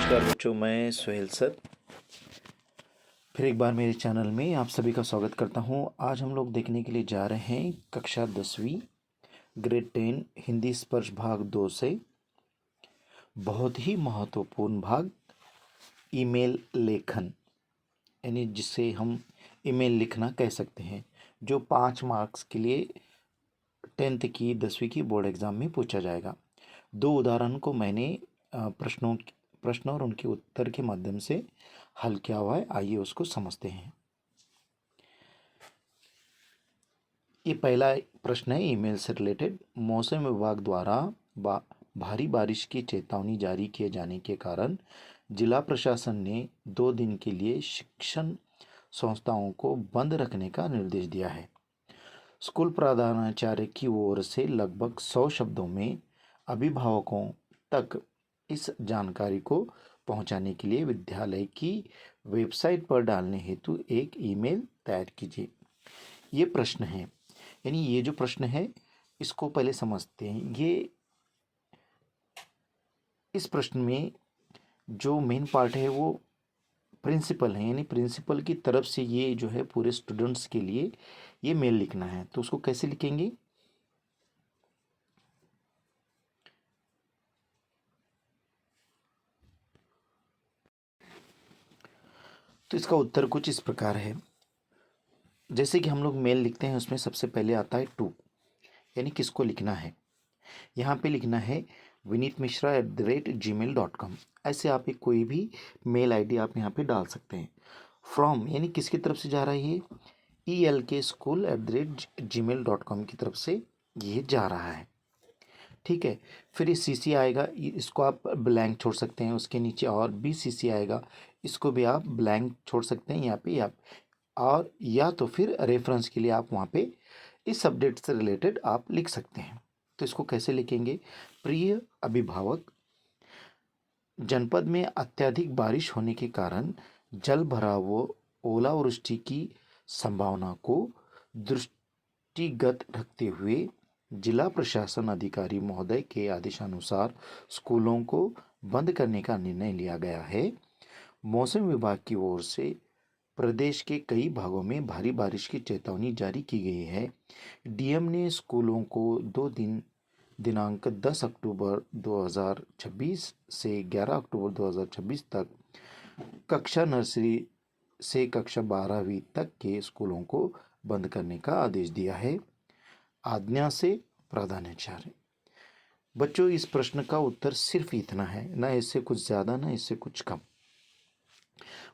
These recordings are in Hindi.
नमस्कार बच्चों, मैं सुहेल सर फिर एक बार मेरे चैनल में आप सभी का स्वागत करता हूं। आज हम लोग देखने के लिए जा रहे हैं कक्षा 10वीं ग्रेड 10 हिंदी स्पर्श भाग 2 से बहुत ही महत्वपूर्ण भाग ईमेल लेखन, यानी जिसे हम ईमेल लिखना कह सकते हैं, जो 5 मार्क्स के लिए 10th की 10वीं की बोर्ड एग्ज़ाम में पूछा जाएगा। 2 उदाहरण को मैंने प्रश्न और उनके उत्तर के माध्यम से हल किया हुआ है। आइए उसको समझते हैं। ये पहला प्रश्न है ईमेल से रिलेटेड। मौसम विभाग द्वारा भारी बारिश की चेतावनी जारी किए जाने के कारण जिला प्रशासन ने 2 दिन के लिए शिक्षण संस्थाओं को बंद रखने का निर्देश दिया है। स्कूल प्रधानाचार्य की ओर से लगभग 100 शब्दों में अभिभावकों तक इस जानकारी को पहुंचाने के लिए विद्यालय की वेबसाइट पर डालने हेतु एक ईमेल तैयार कीजिए। ये प्रश्न है, यानी ये जो प्रश्न है इसको पहले समझते हैं। ये इस प्रश्न में जो मेन पार्ट है वो प्रिंसिपल है, यानी प्रिंसिपल की तरफ से ये जो है पूरे स्टूडेंट्स के लिए ये मेल लिखना है। तो उसको कैसे लिखेंगे? तो इसका उत्तर कुछ इस प्रकार है। जैसे कि हम लोग मेल लिखते हैं उसमें सबसे पहले आता है टू, यानी किसको लिखना है। यहाँ पे लिखना है vinitmishra@gmail.com। ऐसे आप एक कोई भी मेल आईडी आप यहाँ पे डाल सकते हैं। फ्रॉम यानी किसकी तरफ से जा रहा है ये? elkschool@gmail.com की तरफ से ये जा रहा है। ठीक है, फिर ये सीसी आएगा, इसको आप ब्लैंक छोड़ सकते हैं। उसके नीचे और भी सीसी आएगा, इसको भी आप ब्लैंक छोड़ सकते हैं यहाँ पे और या तो फिर रेफरेंस के लिए आप वहाँ पे इस सब्जेक्ट से रिलेटेड आप लिख सकते हैं। तो इसको कैसे लिखेंगे? प्रिय अभिभावक, जनपद में अत्यधिक बारिश होने के कारण जल भराव व ओलावृष्टि की संभावना को दृष्टिगत रखते हुए जिला प्रशासन अधिकारी महोदय के आदेशानुसार स्कूलों को बंद करने का निर्णय लिया गया है। मौसम विभाग की ओर से प्रदेश के कई भागों में भारी बारिश की चेतावनी जारी की गई है। डीएम ने स्कूलों को 2 दिन दिनांक 10 अक्टूबर 2026 से 11 अक्टूबर 2026 तक कक्षा नर्सरी से कक्षा 12वीं तक के स्कूलों को बंद करने का आदेश दिया है। आज्ञा से प्रधानाचार्य। बच्चों, इस प्रश्न का उत्तर सिर्फ इतना है, ना इससे कुछ ज़्यादा ना इससे कुछ कम।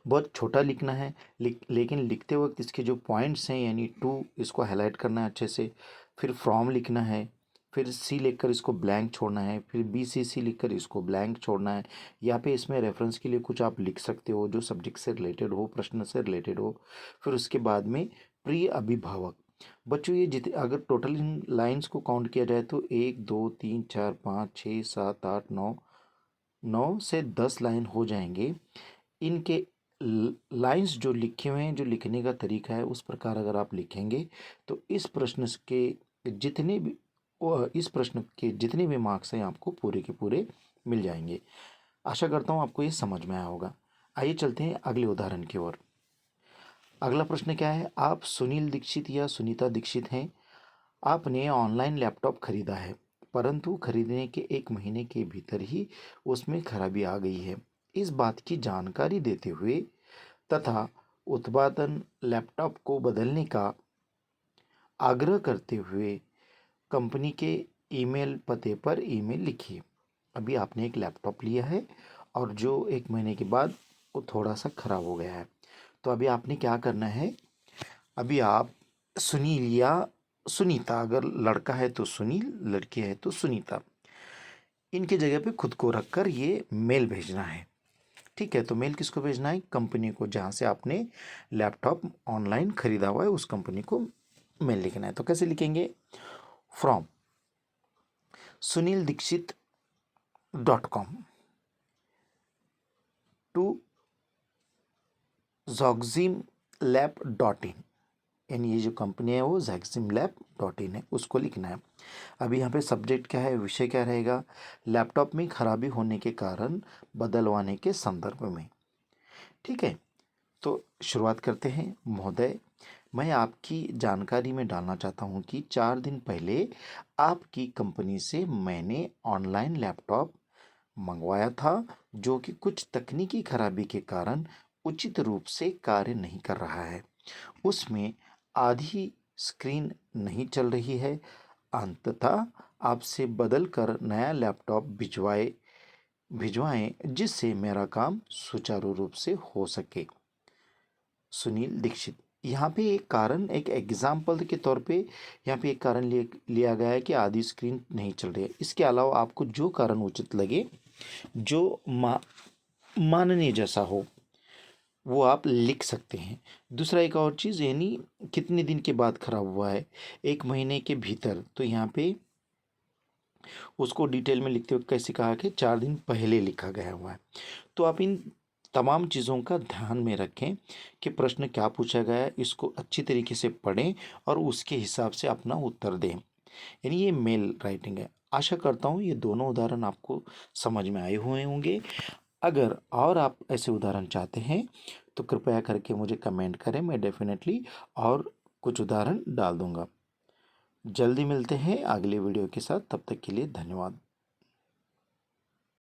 बहुत छोटा लिखना है, लेकिन लिखते वक्त इसके जो पॉइंट्स हैं, यानी टू, इसको हाईलाइट करना है अच्छे से। फिर फ्रॉम लिखना है, फिर सी लिखकर इसको ब्लैंक छोड़ना है, फिर BCC लिखकर इसको ब्लैंक छोड़ना है। यहाँ पे इसमें रेफरेंस के लिए कुछ आप लिख सकते हो जो सब्जेक्ट से रिलेटेड हो, प्रश्न से रिलेटेड हो। फिर उसके बाद में प्रिय अभिभावक। बच्चों, ये जितने अगर टोटल इन लाइंस को काउंट किया जाए तो 1 2 3 4 5 6 7 8 9 9 से 10 लाइन हो जाएंगे। इनके लाइंस जो लिखे हुए हैं, जो लिखने का तरीका है, उस प्रकार अगर आप लिखेंगे तो इस प्रश्न के जितने भी मार्क्स हैं आपको पूरे के पूरे मिल जाएंगे। आशा करता हूँ आपको ये समझ में आया होगा। आइए चलते हैं अगले उदाहरण की ओर। अगला प्रश्न क्या है? आप सुनील दीक्षित या सुनीता दीक्षित हैं। आपने ऑनलाइन लैपटॉप खरीदा है, परंतु खरीदने के 1 महीने के भीतर ही उसमें खराबी आ गई है। इस बात की जानकारी देते हुए तथा उत्पादन लैपटॉप को बदलने का आग्रह करते हुए कंपनी के ईमेल पते पर ईमेल लिखिए। अभी आपने एक लैपटॉप लिया है और जो 1 महीने के बाद वो थोड़ा सा खराब हो गया है। तो अभी आपने क्या करना है? अभी आप सुनील या सुनीता, अगर लड़का है तो सुनील, लड़की है तो सुनीता, इनके जगह पे खुद को रखकर ये मेल भेजना है। ठीक है, तो मेल किसको भेजना है? कंपनी को, जहाँ से आपने लैपटॉप ऑनलाइन खरीदा हुआ है उस कंपनी को मेल लिखना है। तो कैसे लिखेंगे? From sunildikshit.com to zoximlab.in। यानी ये जो कंपनी है वो zeximlab.in है, उसको लिखना है। अभी यहाँ पे सब्जेक्ट क्या है, विषय क्या रहेगा, लैपटॉप में खराबी होने के कारण बदलवाने के संदर्भ में। ठीक है, तो शुरुआत करते हैं। महोदय, मैं आपकी जानकारी में डालना चाहता हूँ कि 4 दिन पहले आपकी कंपनी से मैंने ऑनलाइन लैपटॉप मंगवाया था, जो कि कुछ तकनीकी खराबी के कारण उचित रूप से कार्य नहीं कर रहा है। उसमें आधी स्क्रीन नहीं चल रही है। अंततः आपसे बदल कर नया लैपटॉप भिजवाएं जिससे मेरा काम सुचारू रूप से हो सके। सुनील दीक्षित। यहाँ पे एक कारण, एक एग्जाम्पल के तौर पे यहाँ पे एक कारण लिया गया है कि आधी स्क्रीन नहीं चल रही है। इसके अलावा आपको जो कारण उचित लगे, जो माननीय जैसा हो, वो आप लिख सकते हैं। दूसरा एक और चीज़, यानी कितने दिन के बाद ख़राब हुआ है, 1 महीने के भीतर, तो यहाँ पे उसको डिटेल में लिखते हुए कैसे कहा कि 4 दिन पहले लिखा गया हुआ है। तो आप इन तमाम चीज़ों का ध्यान में रखें कि प्रश्न क्या पूछा गया है, इसको अच्छी तरीके से पढ़ें और उसके हिसाब से अपना उत्तर दें। यानी ये मेल राइटिंग है। आशा करता हूँ ये दोनों उदाहरण आपको समझ में आए हुए होंगे। अगर और आप ऐसे उदाहरण चाहते हैं तो कृपया करके मुझे कमेंट करें, मैं डेफिनेटली और कुछ उदाहरण डाल दूंगा। जल्दी मिलते हैं अगले वीडियो के साथ, तब तक के लिए धन्यवाद।